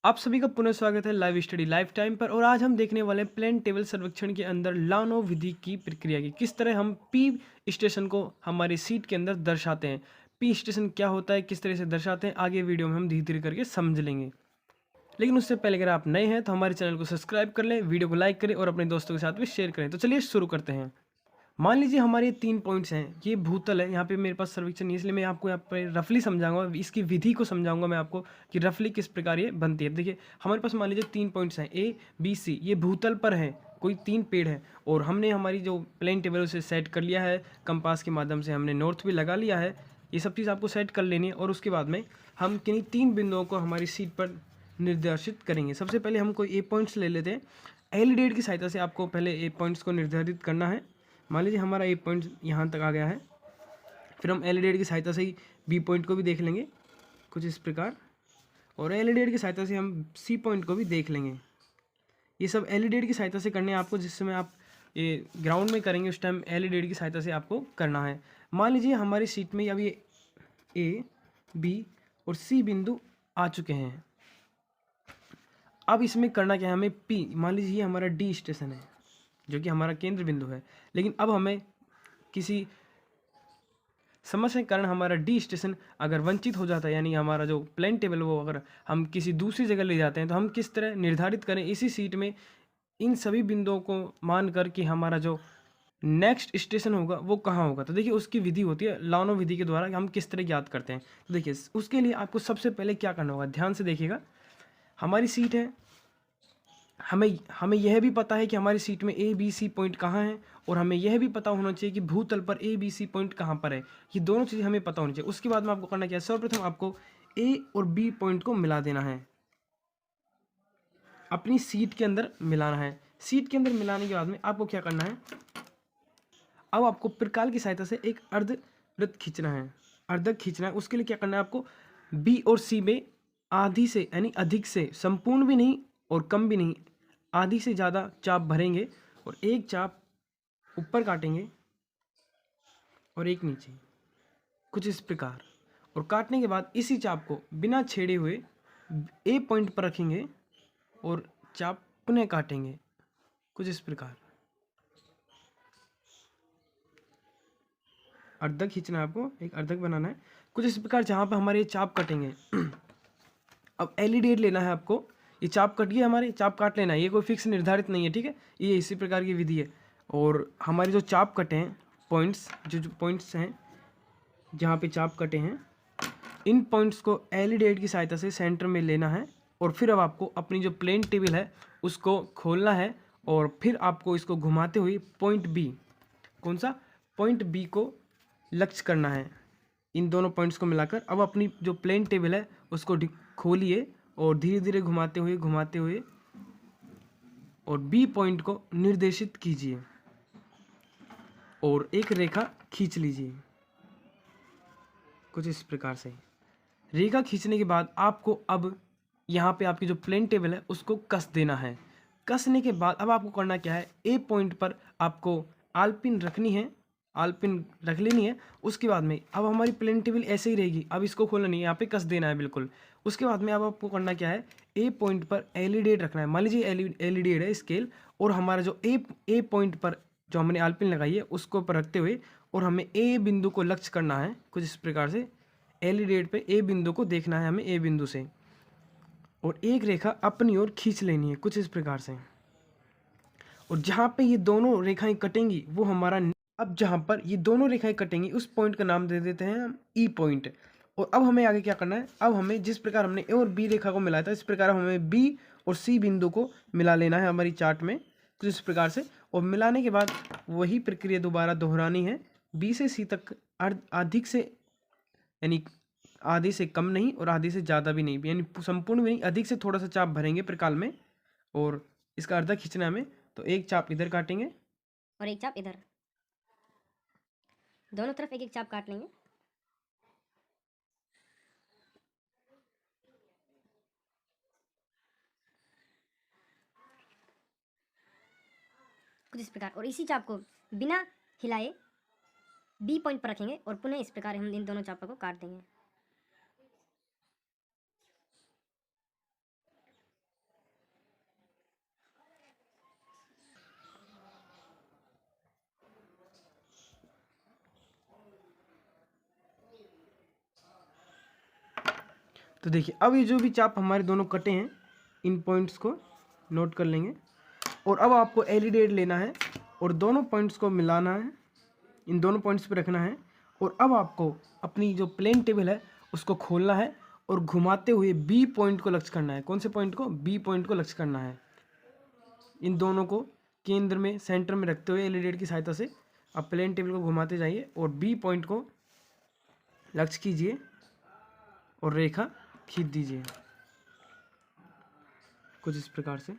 आप सभी का पुनः स्वागत है लाइव स्टडी लाइफ टाइम पर। और आज हम देखने वाले हैं प्लेन टेबल सर्वेक्षण के अंदर लानो विधि की प्रक्रिया की किस तरह हम पी स्टेशन को हमारी सीट के अंदर दर्शाते हैं। पी स्टेशन क्या होता है, किस तरह से दर्शाते हैं, आगे वीडियो में हम धीरे धीरे करके समझ लेंगे। लेकिन उससे पहले अगर आप नए हैं तो हमारे चैनल को सब्सक्राइब कर लें, वीडियो को लाइक करें और अपने दोस्तों के साथ भी शेयर करें। तो चलिए शुरू करते हैं। मान लीजिए हमारे 3 पॉइंट्स हैं, ये भूतल है, यहाँ पे मेरे पास सर्वेक्षण नहीं है, इसलिए मैं आपको यहाँ पे रफली समझाऊंगा, इसकी विधि को समझाऊंगा मैं आपको कि रफली किस प्रकार ये बनती है। देखिए हमारे पास मान लीजिए 3 पॉइंट्स हैं ए बी सी, ये भूतल पर है, कोई 3 पेड़ है और हमने हमारी जो प्लेन टेबल उसे सेट कर लिया है, कंपास के माध्यम से हमने नॉर्थ भी लगा लिया है। ये सब चीज़ आपको सेट कर लेनी है और उसके बाद में हम किन्हीं 3 बिंदुओं को हमारी सीट पर निर्देशित करेंगे। सबसे पहले हम कोई ए पॉइंट्स ले लेते हैं। एलईडी की सहायता से आपको पहले ए पॉइंट्स को निर्धारित करना है। मान लीजिए हमारा ए पॉइंट यहाँ तक आ गया है, फिर हम एलईडी की सहायता से ही बी पॉइंट को भी देख लेंगे कुछ इस प्रकार, और एलईडी की सहायता से हम सी पॉइंट को भी देख लेंगे। ये सब एलईडी की सहायता से करने हैं आपको, जिस समय आप ये ग्राउंड में करेंगे उस टाइम एलईडी की सहायता से आपको करना है। मान लीजिए हमारी सीट में अब ये ए बी और सी बिंदु आ चुके हैं। अब इसमें करना क्या है, हमें पी, मान लीजिए ये हमारा डी स्टेशन है जो कि हमारा केंद्र बिंदु है, लेकिन अब हमें किसी समस्या के कारण हमारा डी स्टेशन अगर वंचित हो जाता है, यानी हमारा जो प्लेन टेबल वो अगर हम किसी दूसरी जगह ले जाते हैं, तो हम किस तरह निर्धारित करें इसी सीट में इन सभी बिंदुओं को मान कर कि हमारा जो नेक्स्ट स्टेशन होगा वो कहाँ होगा। तो देखिए उसकी विधि होती है लानो विधि के द्वारा, हम किस तरह याद करते हैं। तो देखिए उसके लिए आपको सबसे पहले क्या करना होगा, ध्यान से देखिएगा। हमारी सीट है, हमें हमें यह भी पता है कि हमारी सीट में ए बी सी पॉइंट कहाँ है, और हमें यह भी पता होना चाहिए कि भूतल पर ए बी सी पॉइंट कहाँ पर है। ये दोनों चीज़ें हमें पता होनी चाहिए। उसके बाद में आपको करना क्या है, सर्वप्रथम आपको ए और बी पॉइंट को मिला देना है, अपनी सीट के अंदर मिलाना है। सीट के अंदर मिलाने के बाद में आपको क्या करना है, अब आपको प्रकाल की सहायता से एक अर्धवृत्त खींचना है। अर्धक खींचना है, उसके लिए क्या करना है आपको, बी और सी में आधी से यानी अधिक से, संपूर्ण भी नहीं और कम भी नहीं, आधी से ज़्यादा चाप भरेंगे और एक चाप ऊपर काटेंगे और एक नीचे, कुछ इस प्रकार। और काटने के बाद इसी चाप को बिना छेड़े हुए ए पॉइंट पर रखेंगे और चाप पुनः काटेंगे, कुछ इस प्रकार। अर्धक खींचना है आपको, एक अर्धक बनाना है कुछ इस प्रकार, जहाँ पर हमारे ये चाप कटेंगे। अब एलईडी लेना है आपको, ये चाप कट गया, हमारे चाप काट लेना है, ये कोई फिक्स निर्धारित नहीं है, ठीक है, ये इसी प्रकार की विधि है। और हमारे जो चाप कटे हैं पॉइंट्स, जो पॉइंट्स हैं जहाँ पे चाप कटे हैं, इन पॉइंट्स को एलईडी की सहायता से सेंटर में लेना है। और फिर अब आपको अपनी जो प्लेन टेबल है उसको खोलना है और फिर आपको इसको घुमाते हुए पॉइंट बी, कौन सा, पॉइंट बी को लक्ष्य करना है। इन दोनों पॉइंट्स को मिलाकर अब अपनी जो प्लेन टेबल है उसको खोलिए और धीरे धीरे घुमाते हुए और बी पॉइंट को निर्देशित कीजिए और एक रेखा खींच लीजिए, कुछ इस प्रकार से। रेखा खींचने के बाद आपको अब यहाँ पे आपकी जो प्लेन टेबल है उसको कस देना है। कसने के बाद अब आपको करना क्या है, ए पॉइंट पर आपको आलपिन रखनी है, आलपिन रख लेनी है। उसके बाद में अब हमारी प्लेन टेबल ऐसे ही रहेगी, अब इसको खोलना नहीं है, यहाँ पे कस देना है बिल्कुल। उसके बाद में अब आपको करना क्या है, ए पॉइंट पर एलईडी रखना है। मान लीजिए एलईडी है स्केल, और हमारा जो ए पॉइंट पर जो हमने आलपिन लगाई है उसको पर रखते हुए और हमें ए बिंदु को लक्ष्य करना है, कुछ इस प्रकार से। एलईडी पे ए बिंदु को देखना है हमें, ए बिंदु से, और एक रेखा अपनी ओर खींच लेनी है, कुछ इस प्रकार से। और जहाँ पे ये दोनों रेखाएं कटेंगी वो हमारा, अब जहाँ पर ये दोनों रेखाएं कटेंगी उस पॉइंट का नाम दे देते हैं हम ई पॉइंट। और अब हमें आगे क्या करना है, अब हमें जिस प्रकार हमने ए और बी रेखा को मिलाया था इस प्रकार हमें बी और सी बिंदु को मिला लेना है हमारी चार्ट में, कुछ इस प्रकार से। और मिलाने के बाद वही प्रक्रिया दोबारा दोहरानी है, बी से सी तक अधिक से, यानी आधी से कम नहीं और आधी से ज़्यादा भी नहीं, यानी संपूर्ण भी नहीं, अधिक से थोड़ा सा चाप भरेंगे प्रकाल में। और इसका अर्धा खींचना है हमें, तो एक चाप इधर काटेंगे और एक चाप इधर, दोनों तरफ एक एक चाप काट लेंगे। कुछ इस प्रकार, और इसी चाप को बिना हिलाए बी पॉइंट पर रखेंगे और पुनः इस प्रकार हम इन दोनों चापों को काट देंगे। तो देखिए अब ये जो भी चाप हमारे दोनों कटे हैं इन पॉइंट्स को नोट कर लेंगे और अब आपको एलिडेट लेना है और दोनों पॉइंट्स को मिलाना है, इन दोनों पॉइंट्स पे रखना है और अब आपको अपनी जो प्लेन टेबल है उसको खोलना है और घुमाते हुए बी पॉइंट को लक्ष्य करना है। कौन से पॉइंट को? बी पॉइंट को लक्ष्य करना है। इन दोनों को केंद्र में सेंटर में रखते हुए एलिडेट की सहायता से आप प्लेन टेबल को घुमाते जाइए और बी पॉइंट को लक्ष्य कीजिए और रेखा खींच दीजिए कुछ इस प्रकार से।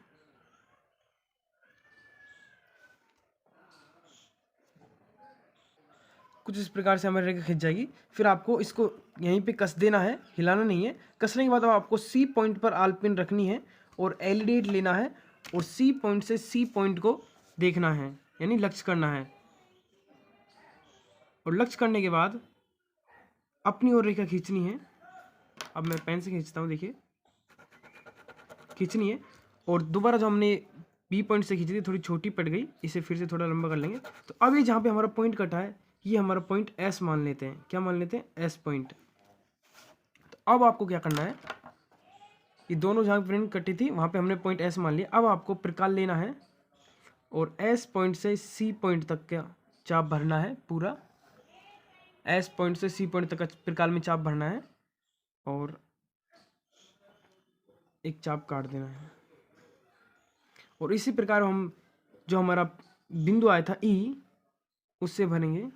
कुछ इस प्रकार से हमारी रेखा खिंच जाएगी। फिर आपको इसको यहीं पे कस देना है, हिलाना नहीं है। कसने के बाद अब आपको सी पॉइंट पर आलपिन रखनी है और एलिडेट लेना है और सी पॉइंट से सी पॉइंट को देखना है, यानी लक्ष्य करना है। और लक्ष्य करने के बाद अपनी ओर रेखा खींचनी है। अब मैं पेन से खींचता हूँ, देखिए खींचनी है और दोबारा जो हमने बी पॉइंट से खींची थी थोड़ी छोटी पड़ गई, इसे फिर से थोड़ा लंबा कर लेंगे। तो अब ये जहाँ पे हमारा पॉइंट कटा है ये हमारा पॉइंट एस मान लेते हैं। क्या मान लेते हैं? S point. तो अब आपको क्या करना है, ये दोनों जहाँ प्रिंट कटी थी वहाँ पे हमने पॉइंट एस मान लिया। अब आपको प्रकाल लेना है और एस पॉइंट से सी पॉइंट तक का चाप भरना है पूरा। एस पॉइंट से सी पॉइंट तक का प्रकाल में चाप भरना है और एक चाप काट देना है। और इसी प्रकार हम जो हमारा बिंदु आया था ई उससे भरेंगे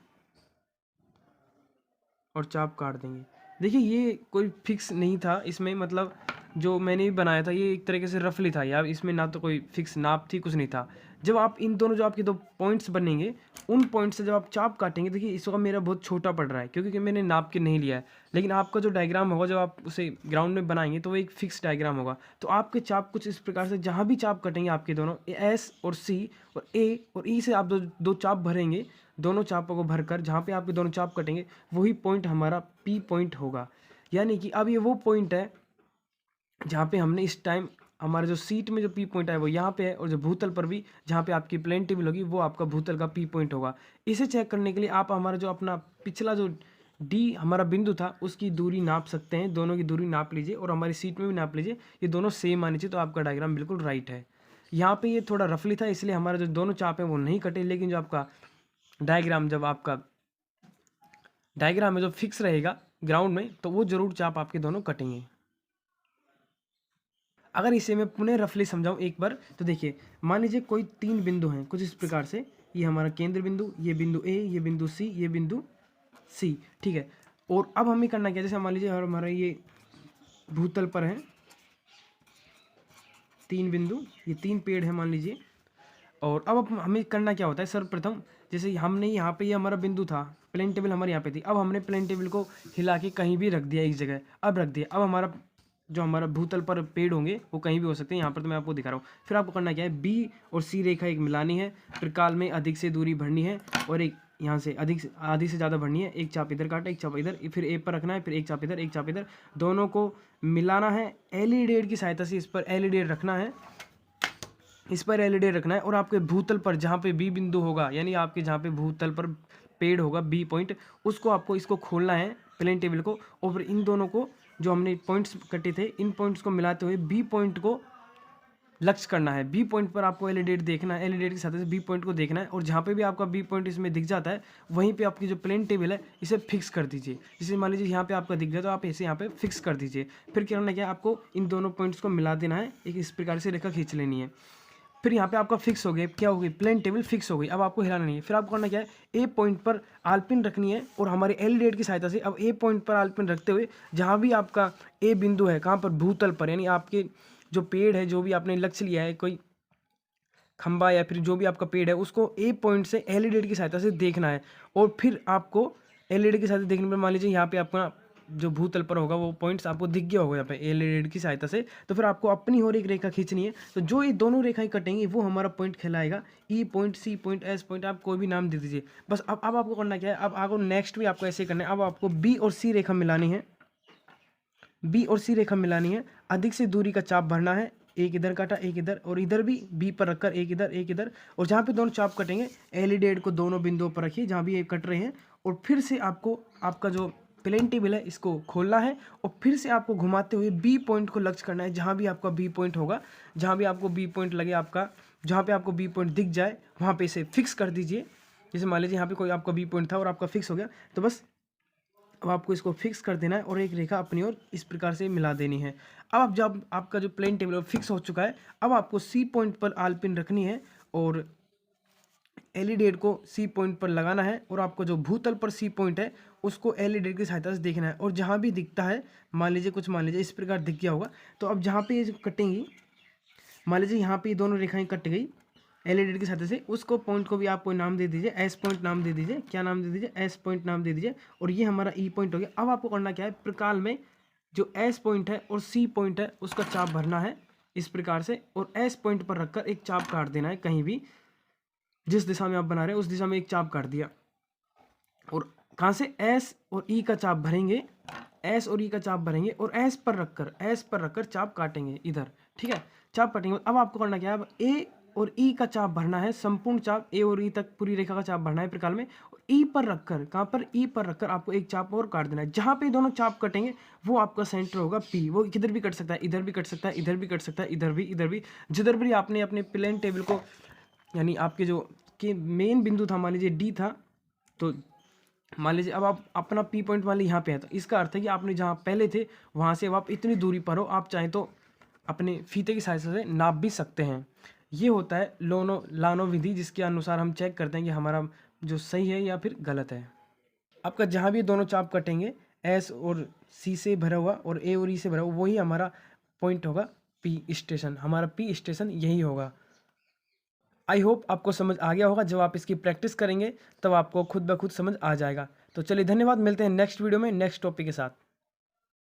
और चाप काट देंगे। देखिए ये कोई फिक्स नहीं था इसमें, मतलब जो मैंने भी बनाया था ये एक तरीके से रफली था यार, इसमें ना तो कोई फिक्स नाप थी, कुछ नहीं था। जब आप इन दोनों जो आपके दो पॉइंट्स बनेंगे उन पॉइंट से जब आप चाप काटेंगे, देखिए इस वक्त मेरा बहुत छोटा पड़ रहा है क्योंकि मैंने नाप के नहीं लिया है। लेकिन आपका जो डायग्राम होगा जब आप उसे ग्राउंड में बनाएंगे तो वो एक फिक्स डायग्राम होगा। तो आपके चाप कुछ इस प्रकार से जहाँ भी चाप कटेंगे आपके दोनों एस और सी और ए और ई से आप दो चाप भरेंगे, दोनों चापों को भरकर जहाँ पे आपके दोनों चाप कटेंगे वही पॉइंट हमारा पी पॉइंट होगा। यानी कि अब ये वो पॉइंट है जहाँ पे हमने इस टाइम हमारे जो सीट में जो पी पॉइंट है वो यहाँ पे है और जो भूतल पर भी जहाँ पे आपकी प्लेन टेबल होगी वो आपका भूतल का पी पॉइंट होगा। इसे चेक करने के लिए आप हमारा जो अपना पिछला जो डी हमारा बिंदु था उसकी दूरी नाप सकते हैं। दोनों की दूरी नाप लीजिए और हमारी सीट में भी नाप लीजिए, ये दोनों सेम आनी चाहिए तो आपका डायग्राम बिल्कुल राइट है। यहाँ पे ये थोड़ा रफली था इसलिए हमारा जो दोनों चाप है वो नहीं कटे, लेकिन जो आपका डायग्राम जब आपका डायग्राम में जो फिक्स रहेगा ग्राउंड में तो वो जरूर चाप आपके दोनों कटेंगे। अगर इसे मैं पुनः रफली समझाऊं एक बार तो देखिए, मान लीजिए कोई तीन बिंदु हैं कुछ इस प्रकार से, ये हमारा केंद्र बिंदु, ये बिंदु ए, ये बिंदु सी, ये बिंदु सी, ठीक है। और अब हमें करना क्या, जैसे मान लीजिए हमारा ये भूतल पर है तीन बिंदु, ये तीन पेड़ है मान लीजिए। और अब हमें करना क्या होता है, सर्वप्रथम जैसे हमने यहाँ पे ये हमारा बिंदु था, प्लेन टेबल हमारे यहाँ पे थी, अब हमने प्लेन टेबल को हिला के कहीं भी रख दिया एक जगह, अब रख दिया। अब हमारा जो हमारा भूतल पर पेड़ होंगे वो कहीं भी हो सकते हैं, यहाँ पर तो मैं आपको दिखा रहा हूँ। फिर आपको करना क्या है, बी और सी रेखा एक मिलानी है, प्रकाल में अधिक से दूरी भरनी है और एक यहाँ से आधी से ज़्यादा भरनी है। एक चाप इधर काटा, एक चाप इधर, फिर ए पर रखना है, फिर एक चाप इधर, एक चाप इधर, दोनों को मिलाना है एलिडेट की सहायता से। इस पर एलिडेट रखना है, इस पर एलिडेट रखना है और आपके भूतल पर जहाँ पे बी बिंदु होगा, यानी आपके जहाँ पे भूतल पर पेड़ होगा बी पॉइंट, उसको आपको इसको खोलना है प्लेन टेबल को और फिर इन दोनों को जो हमने पॉइंट्स कटे थे इन पॉइंट्स को मिलाते हुए बी पॉइंट को लक्ष्य करना है। बी पॉइंट पर आपको एलिडेट देखना है, एलिडेट के साथ से बी पॉइंट को देखना है और जहाँ पे भी आपका बी पॉइंट इसमें दिख जाता है वहीं पे आपकी जो प्लेन टेबल है इसे फिक्स कर दीजिए। जैसे मान लीजिए यहाँ पे आपका दिख गया तो आप इसे यहाँ पे फिक्स कर दीजिए। फिर क्या करना है, आपको इन दोनों पॉइंट्स को मिला देना है, एक इस प्रकार से रेखा खींच लेनी है। फिर यहाँ पे आपका फिक्स हो गया, क्या हो गई, प्लेन टेबल फिक्स हो गई। अब आपको हिलाना नहीं है। फिर आपको करना क्या है, ए पॉइंट पर आलपिन रखनी है और हमारे एलिडेट की सहायता से अब ए पॉइंट पर आलपिन रखते हुए जहाँ भी आपका ए बिंदु है, कहाँ पर, भूतल पर, यानी आपके जो पेड़ है, जो भी आपने लक्ष्य लिया है, कोई खंबा या फिर जो भी आपका पेड़ है, उसको ए पॉइंट से एलिडेट की सहायता से देखना है। और फिर आपको एलिडेट की सहायता से देखने पर मान लीजिए यहाँ पे आपका जो भूतल पर होगा वो पॉइंट्स आपको दिख गया होगा यहाँ पे एलिडेट की सहायता से, तो फिर आपको अपनी और एक रेखा खींचनी है। तो जो ये दोनों रेखाएं कटेंगी वो हमारा पॉइंट कहलाएगा। E point, C point, S point, आप कोई भी नाम दे दीजिए बस। अब आपको करना क्या है, अब आपको नेक्स्ट भी आपको ऐसे करना है। अब आपको बी और सी रेखा मिलानी है, बी और सी रेखा मिलानी है, अधिक से दूरी का चाप भरना है, एक इधर काटा, एक इधर, और इधर भी बी पर रखकर एक इधर, एक इधर, और जहाँ पे दोनों चाप कटेंगे एलिडेट को दोनों बिंदुओं पर रखिए जहाँ भी ये कट रहे हैं। और फिर से आपको आपका जो प्लेन टेबल है इसको खोलना है और फिर से आपको घुमाते हुए बी पॉइंट को लक्ष्य करना है। जहाँ भी आपका बी पॉइंट होगा, जहाँ भी आपको बी पॉइंट लगे आपका, जहाँ पे आपको बी पॉइंट दिख जाए वहाँ पे इसे फिक्स कर दीजिए। जैसे मान लीजिए यहाँ पे कोई आपका बी पॉइंट था और आपका फिक्स हो गया, तो बस अब आपको इसको फिक्स कर देना है और एक रेखा अपनी ओर इस प्रकार से मिला देनी है। अब आप जब आपका जो प्लेन टेबल फिक्स हो चुका है, अब आपको सी पॉइंट पर आल पिन रखनी है और एलईडी को सी पॉइंट पर लगाना है और आपको जो भूतल पर सी पॉइंट है उसको एलईडी की सहायता से देखना है। और जहाँ भी दिखता है, मान लीजिए इस प्रकार दिख गया होगा, तो अब जहाँ पे ये कटेंगी, मान लीजिए यहाँ पे ये दोनों रेखाएं कट गई एलईडी की सहायता से, उसको पॉइंट को भी आप कोई नाम दे दीजिए, एस पॉइंट नाम दे दीजिए। क्या नाम दे दीजिए? एस पॉइंट नाम दे दीजिए। और ये हमारा ई पॉइंट हो गया। अब आपको करना क्या है, प्रकाल में जो एस पॉइंट है और सी पॉइंट है उसका चाप भरना है इस प्रकार से, और एस पॉइंट पर रखकर एक चाप काट देना है। कहीं भी जिस दिशा में आप बना रहे हैं उस दिशा में एक चाप काट दिया। और कहाँ से? एस और ई का चाप भरेंगे, एस और ई का चाप भरेंगे और एस पर रखकर चाप काटेंगे इधर। ठीक है, चाप काटेंगे। अब आपको करना क्या है, अब ए और ई का चाप भरना है, संपूर्ण चाप ए और ई तक पूरी रेखा का चाप भरना है प्रकाल में। ई पर रखकर, कहाँ पर? ई पर रखकर आपको एक चाप और काट देना है। जहाँ पे दोनों चाप कटेंगे वो आपका सेंटर होगा पी। वो किधर भी कट सकता है, इधर भी कट सकता है, इधर भी कट सकता है, इधर भी। जिधर भी आपने अपने प्लेन टेबल को, यानी आपके जो कि मेन बिंदु था, मान लीजिए डी था, तो मान लीजिए अब आप अपना पी पॉइंट मान लीजिए यहाँ पे है, तो इसका अर्थ है कि आपने जहाँ पहले थे वहाँ से अब आप इतनी दूरी पर हो। आप चाहें तो अपने फीते की सहायता से नाप भी सकते हैं। ये होता है लानो विधि, जिसके अनुसार हम चेक करते हैं कि हमारा जो सही है या फिर गलत है। आपका जहाँ भी दोनों चाप कटेंगे, एस और सी से भरा हुआ और ए और ई से भरा हुआ, वही हमारा पॉइंट होगा पी स्टेशन। हमारा पी स्टेशन यही होगा। आई होप आपको समझ आ गया होगा। जब आप इसकी प्रैक्टिस करेंगे तब आपको खुद ब खुद समझ आ जाएगा। तो चलिए, धन्यवाद। मिलते हैं नेक्स्ट वीडियो में नेक्स्ट टॉपिक के साथ।